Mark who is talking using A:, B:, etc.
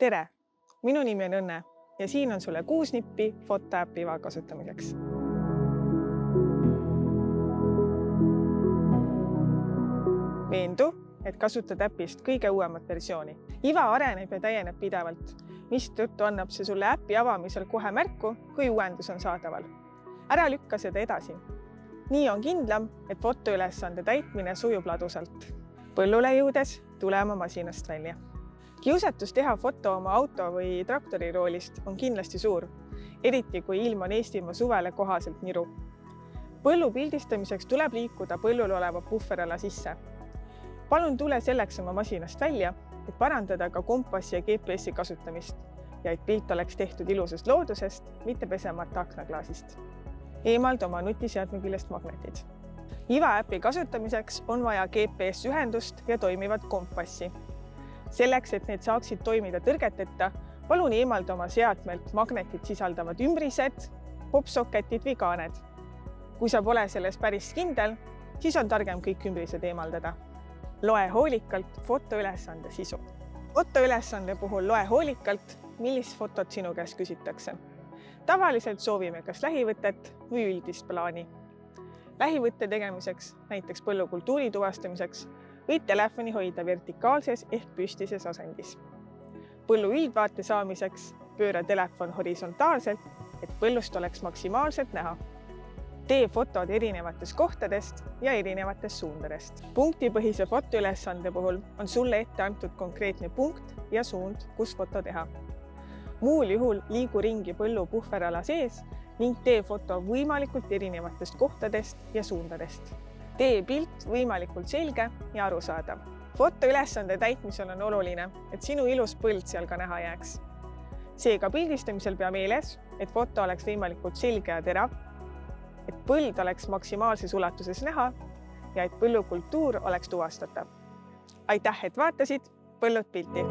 A: Tere! Minu nimi on Õnne ja siin on sulle 6 nippi fotoäpi IVA kasutamiseks. Veendu, et kasutad äpist kõige uuemat versiooni. IVA areneb ja täieneb pidevalt, mistõttu annab see sulle äpi avamisel kohe märku, kui uuendus on saadaval. Ära lükka seda edasi. Nii on kindlam, et fotoülesande täitmine sujub ladusalt. Põllule jõudes tule oma masinast välja. Kiusatus teha foto oma auto või traktori roolist on kindlasti suur, eriti kui ilm on Eestimaa suvele kohaselt niru. Põllu pildistamiseks tuleb liikuda põllul oleva puhverala sisse. Palun tule selleks oma masinast välja, et parandada ka kompassi ja GPS-i kasutamist ja et pilt oleks tehtud ilusast loodusest, mitte pesemata aknaklaasist. Eemalda oma nutiseadme küljest magnetid. IVA äpi kasutamiseks on vaja GPS-ühendust ja toimivat kompassi. Selleks, et need saaksid toimida tõrgeteta, palun eemalda oma seadmelt magnetit sisaldavad ümbrised, popsoketid või kaaned. Kui sa pole selles päris kindel, siis on targem kõik ümbrised eemaldada. Loe hoolikalt fotoülesande sisu. Fotoülesande puhul loe hoolikalt, millist fotot sinu käest küsitakse. Tavaliselt soovime kas lähivõtet või üldist plaani. Lähivõtte tegemiseks, näiteks põllukultuuri tuvastamiseks, võid telefoni hoida vertikaalses ehk püstises asendis. Põllu üldvaate saamiseks pööra telefon horisontaalselt, et põllust oleks maksimaalselt näha. Tee fotod erinevatest kohtadest ja erinevatest suundadest. Punktipõhise fotoülesande puhul on sulle ette antud konkreetne punkt ja suund, kus foto teha. Muul juhul liigu ringi põllu puhverala sees ning tee foto võimalikult erinevatest kohtadest ja suundadest. Tee pilt võimalikult selge ja arusaadav. Fotoülesande täitmisel on oluline, et sinu ilus põld seal ka näha jääks. Seega pildistamisel pea meeles, et foto oleks võimalikult selge ja terav, et põld oleks maksimaalses ulatuses näha ja et põllukultuur oleks tuvastatav. Aitäh, et vaatasid! Põllud pilti!